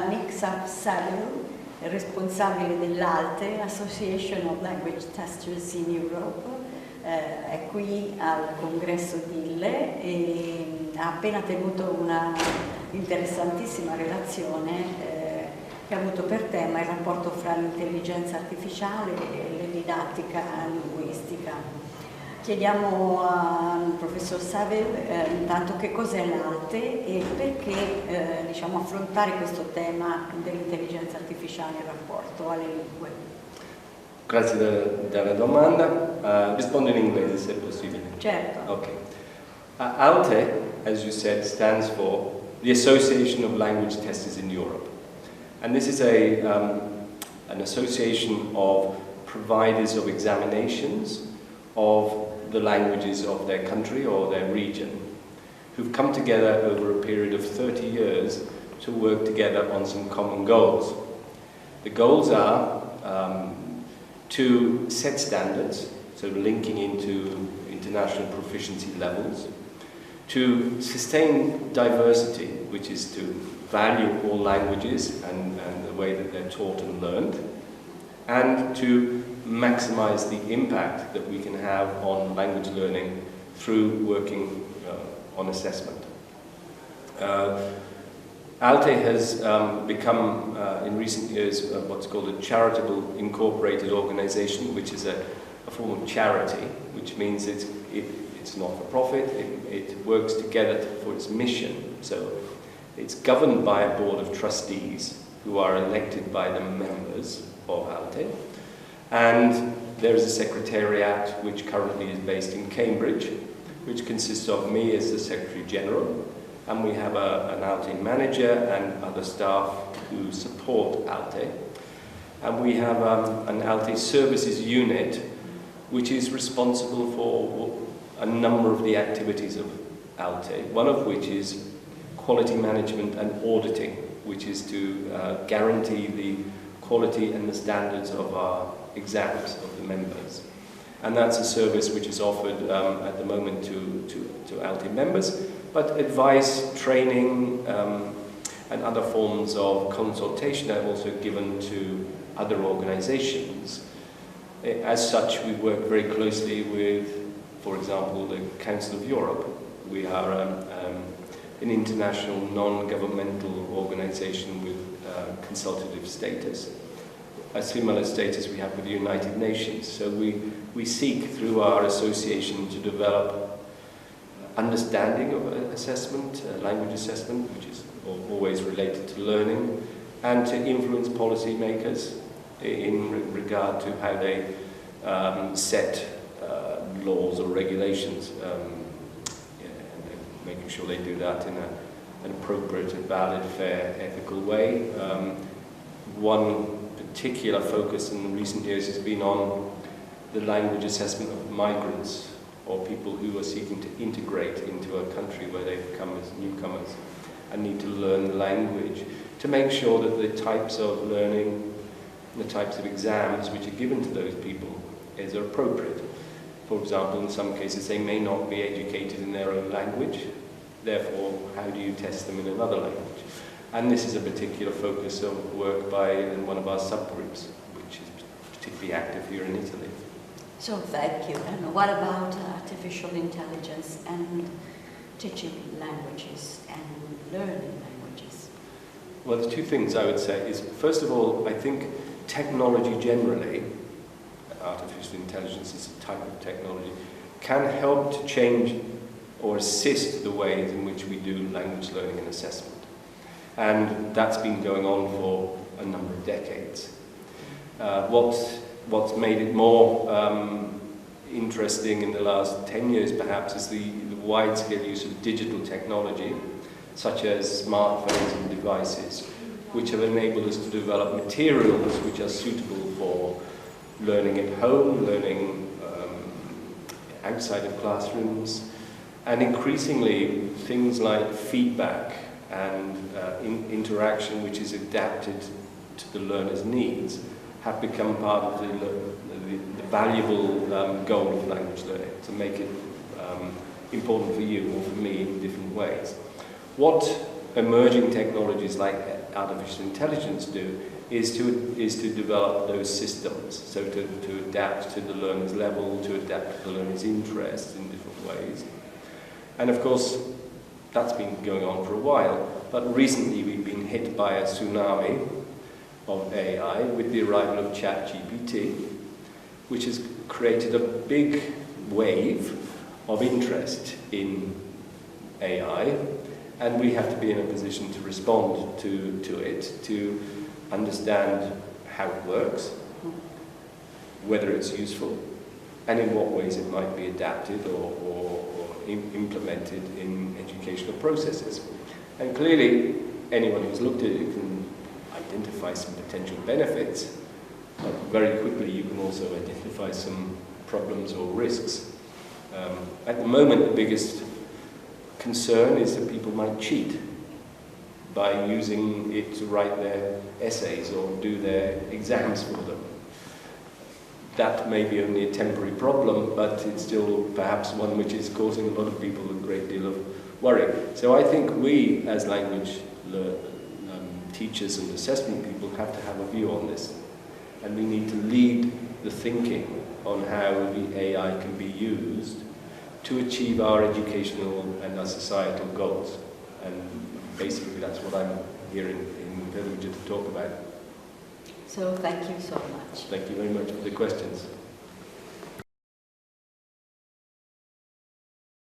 Nick Saville, responsabile dell'ALTE, Association of Language Testers in Europe, è qui al congresso Dille e ha appena tenuto una interessantissima relazione che ha avuto per tema il rapporto fra l'intelligenza artificiale e la didattica linguistica. Chiediamo al professor Saville intanto che cos'è l'ALTE e perché diciamo, affrontare questo tema dell'intelligenza artificiale in rapporto alle lingue. Grazie della domanda. Rispondo in inglese se possibile. Certo. Okay. ALTE, as you said, stands for the Association of Language Testers in Europe. And this is an association of providers of examinations of the languages of their country or their region, who've come together over a period of 30 years to work together on some common goals. The goals are to set standards, so linking into international proficiency levels, to sustain diversity, which is to value all languages and the way that they're taught and learned, and to maximize the impact that we can have on language learning through working on assessment. ALTE has become, in recent years, what's called a charitable incorporated organization, which is a form of charity, which means it's not for profit, it works together for its mission. So it's governed by a board of trustees who are elected by the members of ALTE. And there is a secretariat which currently is based in Cambridge, which consists of me as the Secretary General, and we have an ALTE manager and other staff who support ALTE. And we have an ALTE services unit which is responsible for a number of the activities of ALTE, one of which is quality management and auditing, which is to guarantee the quality and the standards of our exams of the members. And that's a service which is offered at the moment to ALTE members, but advice, training, and other forms of consultation are also given to other organizations. As such, we work very closely with, for example, the Council of Europe. We are an international non-governmental organization with consultative status. A similar status we have with the United Nations. So we seek through our association to develop understanding of assessment, language assessment, which is always related to learning, and to influence policymakers in regard to how they set laws or regulations, and making sure they do that in an appropriate, valid, fair, ethical way. One particular focus in recent years has been on the language assessment of migrants or people who are seeking to integrate into a country where they've come as newcomers and need to learn the language, to make sure that the types of learning, the types of exams which are given to those people is appropriate. For example, in some cases they may not be educated in their own language, therefore how do you test them in another language? And this is a particular focus of work by one of our subgroups, which is particularly active here in Italy. So thank you. And what about artificial intelligence and teaching languages and learning languages? Well, there's two things I would say. Is first of all, I think technology generally, artificial intelligence is a type of technology, can help to change or assist the ways in which we do language learning and assessment. And that's been going on for a number of decades. What's made it more interesting in the last 10 years perhaps is the wide-scale use of digital technology, such as smartphones and devices, which have enabled us to develop materials which are suitable for learning at home, learning outside of classrooms, and increasingly things like feedback and interaction which is adapted to the learner's needs have become part of the valuable goal of language learning, to make it important for you or for me in different ways. What emerging technologies like artificial intelligence do is to develop those systems, so to adapt to the learner's level, to adapt to the learner's interests in different ways. And of course, that's been going on for a while, but recently we've been hit by a tsunami of AI with the arrival of ChatGPT, which has created a big wave of interest in AI, and we have to be in a position to respond to it, to understand how it works, whether it's useful, and in what ways it might be adapted or implemented in educational processes. And clearly, anyone who's looked at it can identify some potential benefits, but very quickly you can also identify some problems or risks. At the moment, the biggest concern is that people might cheat by using it to write their essays or do their exams for them. That may be only a temporary problem, but it's still perhaps one which is causing a lot of people a great deal of worry. So I think we, as language teachers and assessment people, have to have a view on this. And we need to lead the thinking on how the AI can be used to achieve our educational and our societal goals. And basically that's what I'm here in Intervista to talk about. So thank you so much. Thank you very much for the questions.